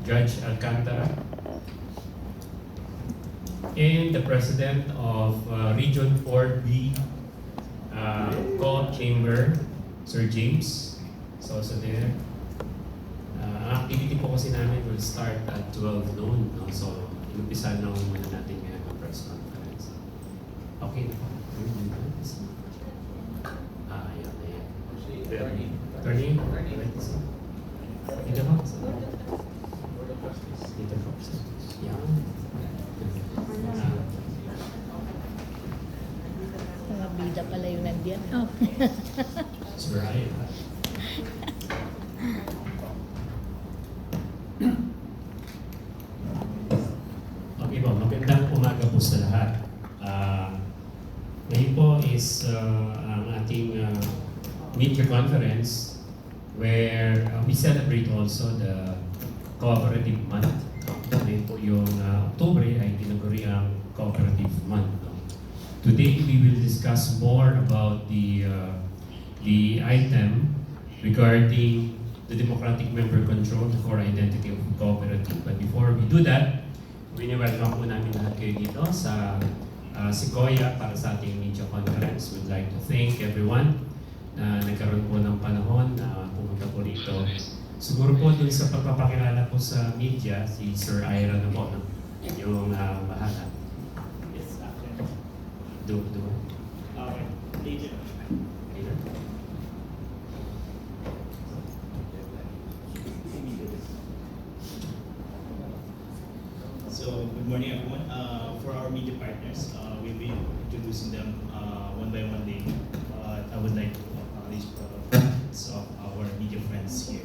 Judge Alcantara, and the President of Region 4B Coop Chamber, Sir James, is also there. Ang activity po kasi namin will start at 12 noon, no? So, inumpisan lang muna natin ngayon ang press conference. Okay na po. Ayan na yan. Attorney? Dito po. Dito po. Yan. Mga bida pala yung nandiyan. Oh. Sir Ryan. Okay po, magandang umaga po sa lahat. Ngayon po is ang ating media conference where we celebrate also the Cooperative Month. Ngayon po yung October ay tinaguri ang Cooperative Month. No? Today we will discuss more about the item regarding the democratic member control, the core identity of the cooperative. But before we do that, welcome po namin lahat kayo dito sa Sequoia para sa ating media conference. We'd like to thank everyone na nagkaroon po ng panahon na pumunta po rito. Siguro po dun sa pagpapakilala po sa media, si Sir Ira na po, no? Yung bahala. Yes, do. Okay. Later. So, good morning everyone. For our media partners, we'll be introducing them one by one later. I would like to acknowledge the presence of our media friends here.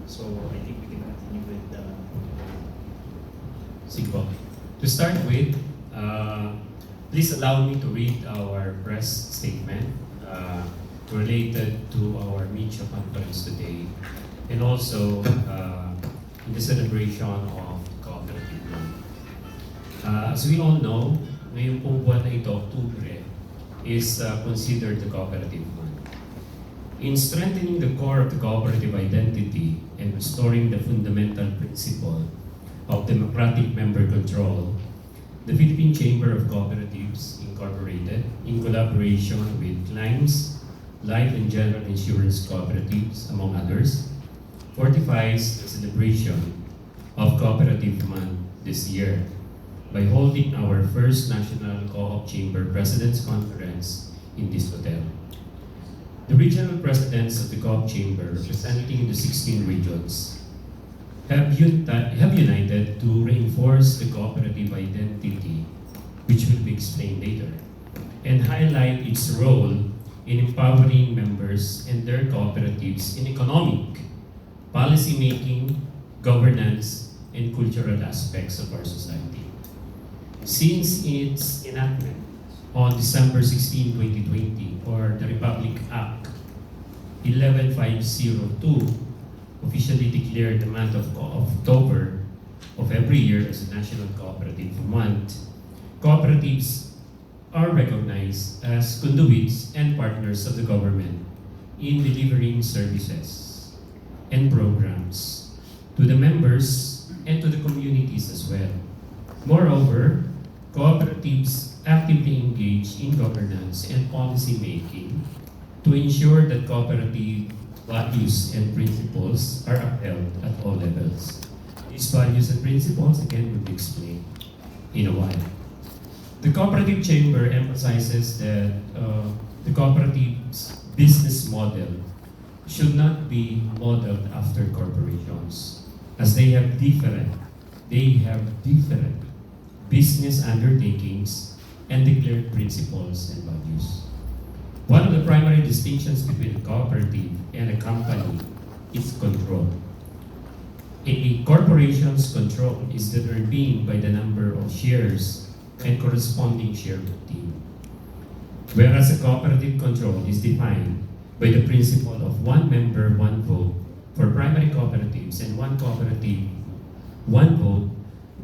So, I think we can continue with the... Sige po. To start with, please allow me to read our press statement related to our media conference today and also in the celebration of Cooperative Month. As we all know, ngayong pong buwan na ito, Octubre, is considered the Cooperative Month. In strengthening the core of the cooperative identity and restoring the fundamental principle of democratic member control, the Philippine Chamber of Cooperatives, Incorporated, in collaboration with Climbs, Life and General Insurance Cooperatives, among others, fortifies the celebration of Cooperative Month this year by holding our first National Co-op Chamber President's Conference in this hotel. The regional presidents of the Co-op Chamber, representing the 16 regions, have united to reinforce the cooperative identity, which will be explained later, and highlight its role in empowering members and their cooperatives in economic, policy-making, governance, and cultural aspects of our society. Since its enactment on December 16, 2020, or the Republic Act 11502, officially declared the month of October of every year as a National Cooperative Month, cooperatives are recognized as conduits and partners of the government in delivering services and programs to the members and to the communities as well. Moreover, cooperatives actively engage in governance and policy making to ensure that cooperative values and principles are upheld at all levels. These values and principles, again, will be explained in a while. The Cooperative Chamber emphasizes that the cooperative's business model should not be modeled after corporations, as they have different business undertakings and declared principles and values. One of the primary distinctions between a cooperative and a company is control. A corporation's control is determined by the number of shares and corresponding shareholding, whereas a cooperative control is defined by the principle of one member, one vote for primary cooperatives and one cooperative, one vote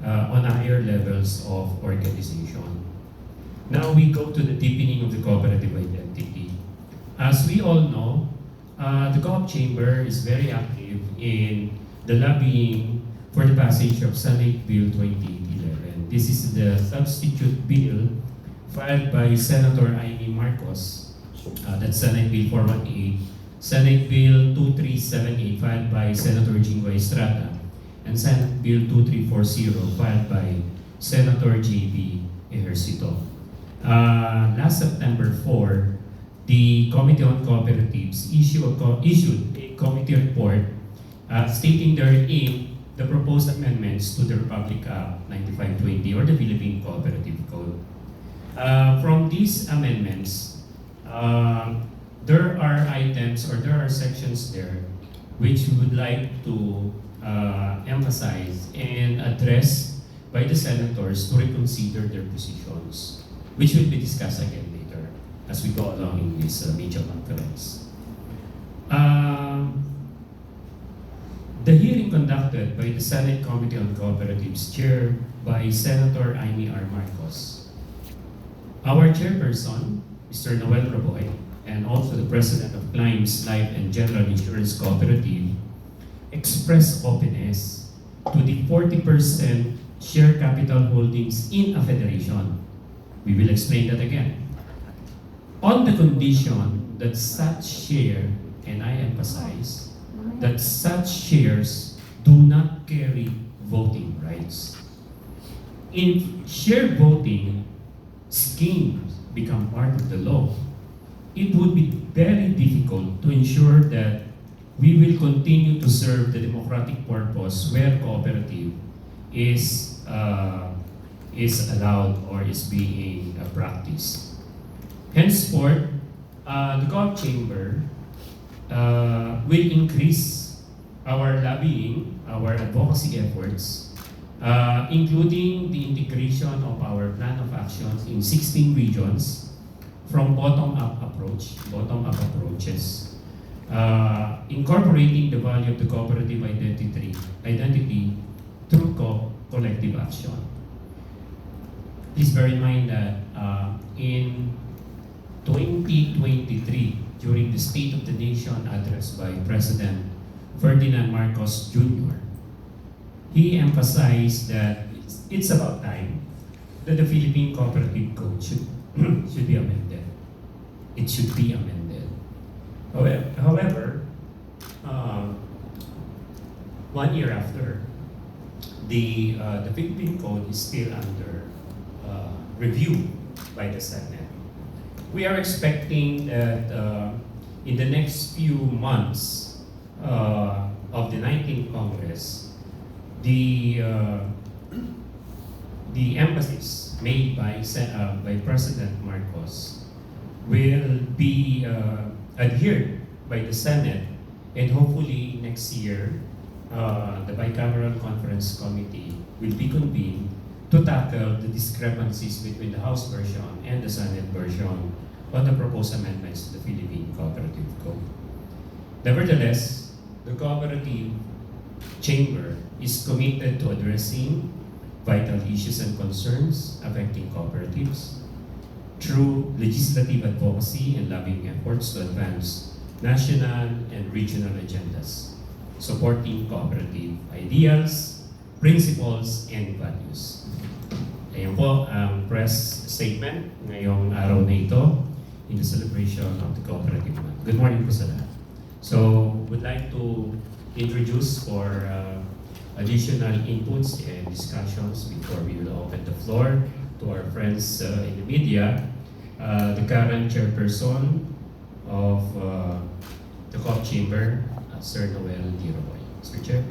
on higher levels of organization. Now we go to the deepening of the cooperative identity. As we all know, the Co-op Chamber is very active in the lobbying for the passage of Senate Bill 2811. This is the substitute bill filed by Senator Amy Marcos. That's Senate Bill 418. Senate Bill 2378 filed by Senator Jingo Estrada. And Senate Bill 2340 filed by Senator J.B. Ejercito. Last September 4, the Committee on Cooperatives issued a committee report stating therein the proposed amendments to the Republic Act 9520 or the Philippine Cooperative Code. From these amendments, there are items or there are sections there which we would like to emphasize and address by the senators to reconsider their positions, which will be discussed again later as we go along in this media conference. The hearing conducted by the Senate Committee on Cooperatives, chaired by Senator Amy R. Marcos. Our chairperson, Mr. Noel Raboy, and also the president of Climbs Life and General Insurance Cooperative, expressed openness to the 40% share capital holdings in a federation. We will explain that again. On the condition that such share, and I emphasize, that such shares do not carry voting rights. If share voting schemes become part of the law, it would be very difficult to ensure that we will continue to serve the democratic purpose where cooperative is allowed or is being practiced. Henceforth, the Coop Chamber will increase our lobbying, our advocacy efforts, including the integration of our plan of actions in 16 regions from bottom-up approaches, incorporating the value of the cooperative identity through collective action. Please bear in mind that in 2023, during the State of the Nation address by President Ferdinand Marcos Jr., he emphasized that it's about time that the Philippine Cooperative Code should be amended. It should be amended. However, 1 year after, the Philippine Code is still under review by the Senate. We are expecting that in the next few months of the 19th Congress, the emphasis made by President Marcos will be adhered by the Senate, and hopefully next year the bicameral conference committee will be convened to tackle the discrepancies between the House version and the Senate version on the proposed amendments to the Philippine Cooperative Code. Nevertheless, the Cooperative Chamber is committed to addressing vital issues and concerns affecting cooperatives through legislative advocacy and lobbying efforts to advance national and regional agendas, supporting cooperative ideals, principles, and values. Ayan po ang press statement ngayong araw na ito in the celebration of the Cooperative Month. Good morning po sa lahat. So, would like to introduce for additional inputs and discussions before we will open the floor to our friends in the media, the current chairperson of the Coop Chamber, Sir Noel D. Raboy. Mr. Chair.